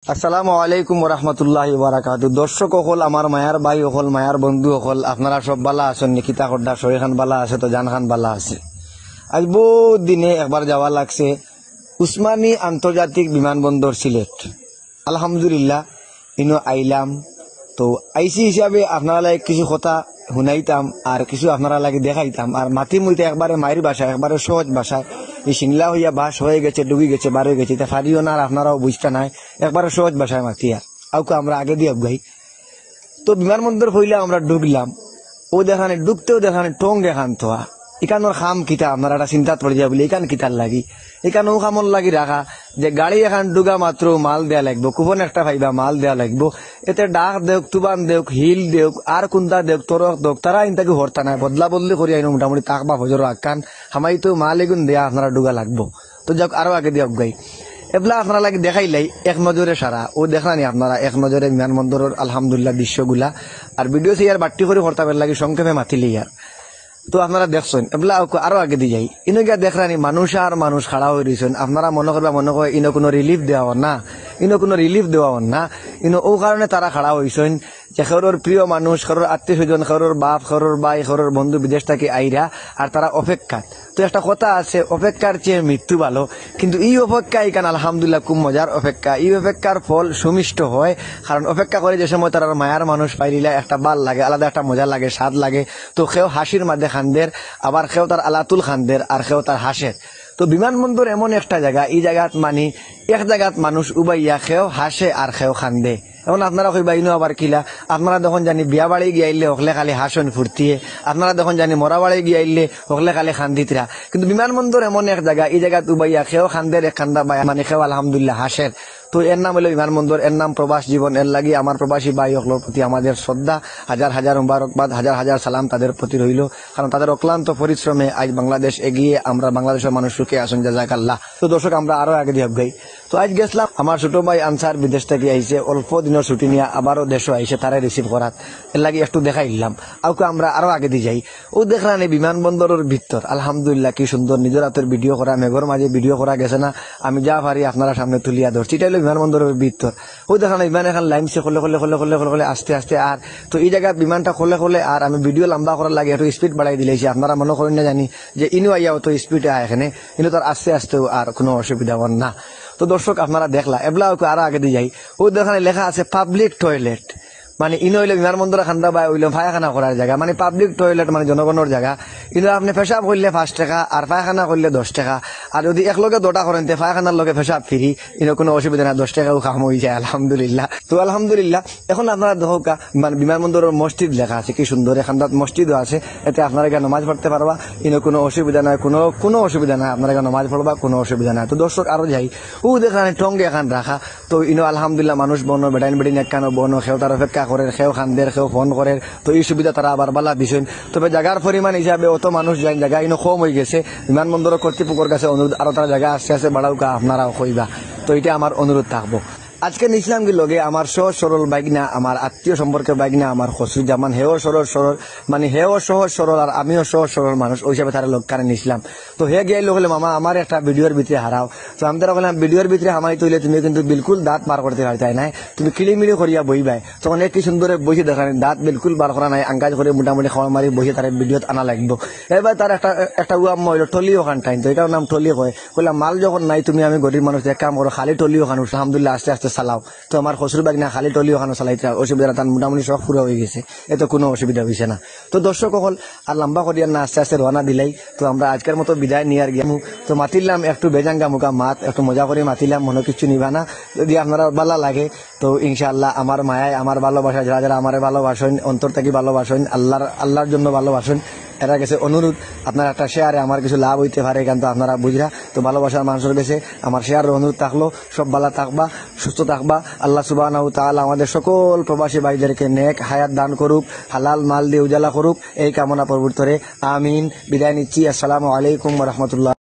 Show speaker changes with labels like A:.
A: আসসালামু আলাইকুম ওরহমতুল্লাহি ওয়াবারাকাতু। দর্শক হল, আমার মায়ার ভাই হল, মায়ার বন্ধু হল, আপনারা সব বালা আছেন? নিকিতা খড্ডা শহীদ খান বালা আছে তো জান খান বালা আছে। আজ বহুত দিনে একবার যাওয়া লাগছে উসমানী আন্তর্জাতিক বিমানবন্দর সিলেট। আলহামদুলিল্লাহ ইনো আইলাম। তো আইসি হিসাবে আপনারা লাগে কিছু কথা শুনাইতাম আর কিছু আপনারা লাগে দেখাইতাম। আর মাটি মুইতে একবারে মায়ের ভাষা, একবারে সহজ ভাষায় এই সিংলা হইয়া বাস হয়ে গেছে, ডুবি গেছে, বার হয়ে গেছে, এটা ফারিও না আর আপনারাও বুঝতে নাই, একবারে সহজ ভাষায় মাতিয়া আউকে আমরা আগে দিয়ে গাই। তো বিমানবন্দর হইলে আমরা ঢুকলাম, ও দেখানে ঢুকতেও দেখানে টং দেখান তোয়া এখানোর খাম কিতা আপনারা একটা চিন্তাত পড়ে যায় বলে এখান কিতার লাগি, এখানেও খামন লাগি রাখা যে গাড়ি এখান ডুগা মাত্র মাল দেয়া লাগবো, কুপন একটা পাইবা মাল দেয়া লাগবো, এতে ডাক দেওক, তুবান দেওক, হিল দেওক, আর কোনটা দেওক, তরক দেওক, তারা ইনতাকে হরতা নাই, বদলা বদলি করি আইনো মোটামুটি তাকবা হজর আকান হামাই তো মাল এগুন দেয়া আপনারা ডুগা লাগবো। তো যাক আরো আগে দিয়ক গাই এবলা আপনারা লাগে দেখাইলাই এক নজরে সারা ও দেখানি আপনারা এক নজরে বিমানবন্দরের আলহামদুলিল্লাহ দৃশ্যগুলা। আর ভিডিও সে আর বাট্টি করে হরতাবের লাগে সংক্ষেপে মাতিলি আর। তো আপনারা দেখছেন এবলা আরো আগে দিয়ে যাই ইনো গিয়া দেখরানি মানুষ আর মানুষ খাড়া হয়ে রয়েছেন। আপনারা মনে করবা মনে করে ইনো কোনো রিলিফ দেওয়া না, ইনো কোনো রিলিফ দেওয়া না, ইনো ও কারণে তারা খাড়া হয়েছেন যে খেরোর প্রিয় মানুষ, খেরোর আত্মীয় স্বজন, খেরোর বাপ, খেরোর ভাই, খেরোর বন্ধু বিদেশ থেকে আইরা আর তারা অপেক্ষা। তো একটা কথা আছে, অপেক্ষার চেয়ে মৃত্যু ভালো। কিন্তু এই অপেক্ষা এখানে আলহামদুলিল্লাহ খুব মজার অপেক্ষা। এই অপেক্ষার ফল সুমিষ্ট হয়, কারণ অপেক্ষা করে যে সময় তারা মায়ার মানুষ পাইলিলা একটা ভাল লাগে, আলাদা একটা মজা লাগে, স্বাদ লাগে। তো কেউ হাসির মাঝে খান্দের, আবার কেউ তার আলাতুল খান্দের, আর কেউ তার হাসের। তো বিমানবন্দর এমন একটা জায়গা, এই জায়গাত মানি এক জায়গাত মানুষ উবাইয়া খেও হাসে আর খেও খান্দে। এখন আপনারা কইবা ইনো আবার কিলা, আপনারা যখন জানি বিয়া বাড়ি গিয়াইলে হকলে খালি হাসন ফুর্তিয়ে, আপনারা যখন জানি মরা বাড়ি গিয়াইলে হকলে খালি খান্দিতরা। কিন্তু বিমানবন্দর এমন এক জায়গা, এই জায়গাত উবাইয়া খেও খান্দের, এক খান্দা বাই মানে খেও আলহামদুলিল্লাহ হাসের। তো এর নাম হলো বিমানবন্দর, এর নাম প্রবাস জীবন। এর লাগি আমার প্রবাসী ভাই হকলোর প্রতি আমাদের শ্রদ্ধা, হাজার হাজার মুবারকবাদ, হাজার হাজার সালাম তাদের প্রতি রইল। কারণ তাদের অক্লান্ত পরিশ্রমে আজ বাংলাদেশ এগিয়ে, আমরা বাংলাদেশের মানুষ সুখে আসুন, জাযাকাল্লাহ। তো দর্শক আমরা আরো আগে দিয়ে গাই। তো আজ গেছিলাম আমার ছোট ভাই আনসার বিদেশ থেকে আইসে, অল্প দিনের ছুটি নিয়ে আবারও দেশও আইসে, তারা রিসিভ করাত এর লাগে একটু দেখাইলাম। আউকে আমরা আরো আগে দিয়ে যাই। ও দেখলাম বিমানবন্দরের ভিতর আলহামদুলিল্লাহ কি সুন্দর নিজের হাতের ভিডিও করা, মেঘর মাঝে ভিডিও করা গেছে না, আমি যা পারি আপনারা সামনে তুলিয়া ধরছি। এটা হলো বিমানবন্দরের ভিতর। ও দেখলাম বিমান এখন লাইন সে খোলে খোলে খোলে খোলে খোলে খোলে আস্তে আস্তে। আর তো এই জায়গায় বিমানটা খোলে খোলে আর আমি ভিডিও লম্বা করার লাগে একটু স্পিড বাড়াই দিলেছি। আপনারা মনে করেন না জানি যে ইনো আইয়া তো স্পিডে আয় এখানে, কিন্তু তার আস্তে আস্তেও আর কোনো অসুবিধা হন না। তো দর্শক আপনারা দেখলা এবলা আরো আগে দিয়ে যাই। ও দেখানে লেখা আছে পাবলিক টয়লেট, মানে ইনো হইলে বিমানবন্দর খান্দা বা হইলে পায়খানা করার জায়গা, মানে পাবলিক টয়লেট মানে জনগণের জায়গা। কিন্তু আপনি পেশাব করলে 5 টাকা আর পায়খানা করলে 10 টাকা। আর যদি একলগে 2টা করেন পায়খানার লগে পেশাব ফ্রি, ইনো কোনো অসুবিধা না, 10 টাকাও কাম হয়ে যায় আলহামদুলিল্লাহ। তো আলহামদুলিল্লাহ এখন আপনারা দেখা মানে বিমানবন্দরের মসজিদ লেখা আছে কি সুন্দর, এখানটাত মসজিদও আছে, এতে আপনারা এখানে নামাজ পড়তে পারবা, ইনো কোনো অসুবিধা নাই, কোনো অসুবিধা নাই, আপনারা এখানে নামাজ পড়বা, কোনো অসুবিধা নাই। তো দর্শক আরো যাই, ও দেখানে টঙ্গে এখান রাখা। তো ইনো আলহামদুলিল্লাহ মানুষ বনো বেটাইন বেটিন একখানো বনো, খেও তার অপেক্ষা করে, খেও খান্দের, কেউ ফোন করে। তো এই সুবিধা তারা আবার বালা দিছেন। তবে জায়গার পরিমাণ হিসাবে অত মানুষ যায়, জায়গা ইনো কম হয়ে গেছে। বিমানবন্দর কর্তৃপক্ষের কাছে অনুরোধ আরো তারা জায়গা আস্তে আস্তে বাড়াউকা, আপনারাও কইবা। তো এটা আমার অনুরোধ থাকবো। আজকে নিছিলাম কি লগে আমার সহজ সরল বাইকনা, আমার আত্মীয় সম্পর্কের বাইকনা, আমার খসরুজ্জামান, হেও সরল সরল, মানে হেও সহজ সরল আর আমিও সহজ সরল মানুষ, ওই হিসাবে তারা লোক কারে নিছিলাম। তো হে গিয়ে লোক মামা আমার একটা ভিডিওর ভিতরে হারাও। তো আমি তারা বললাম ভিডিওর ভিতরে হামাই তৈলে তুমি কিন্তু বিলকুল দাঁত বার করতে পারতাই নাই, তুমি কিড়িমিড়ি করিয়া বইবাই। তখন একটি সুন্দরে বসে দেখানি দাঁত বিলকুল বার করা নাই, আঙ্গাজ করে মোটামুটি খাওয়া মারি বসে তার ভিডিওত আনা লাগবো। এবার তার একটা উয়াম হইলো টলিও খান টাইম, তো এটার নাম টলিও হয়। বললাম মাল যখন নাই তুমি আমি গরিব মানুষ এক কাম করো, খালি টলিও খান আলহামদুলিল্লাহ আস্তে আস্তে চালাও। তো আমার খসরু বাগ না খালি টলিও খানো চালাইতে অসুবিধা, তার মোটামুটি সব পুরো হয়ে গেছে, এত কোনো অসুবিধা হয়েছে না। তো দর্শক হল আর লম্বা করিয়া না আস্তে আস্তে রওনা দিলাই। তো আমরা আজকের মতো বিদায় নিয়ে আর গিয়ামু। তো মাতিলাম একটু বেজাঙ্গা মুখা মাত, একটু মজা করে মাতিলাম, মনে কিছু নিবা না। যদি আপনারা ভালো লাগে তো ইনশাআল্লাহ আমার মায়ায় আমার ভালোবাসা, যারা যারা আমার ভালোবাসেন অন্তর থেকে ভালোবাসেন, আল্লাহর জন্য ভালোবাসেন, এরা গেছে অনুরোধ আপনার একটা শেয়ারে আমার কিছু লাভ হইতে পারে, কিন্তু আপনারা বুঝরা। তো ভালোবাসার মানুষের গেছে আমার শেয়ারের অনুরোধ থাকলো, সব ভালো থাকবা, সুস্থ থাকবা। আল্লাহ সুবহানাহু ওয়া তাআলা আমাদের সকল প্রবাসী ভাইদেরকে নেক হায়াত দান করুক, হালাল মাল দিয়ে উজালা করুক, এই কামনা পরবর্তী আমিন। বিদায় নিচ্ছি। আসসালামু আলাইকুম ওয়া রাহমাতুল্লাহ।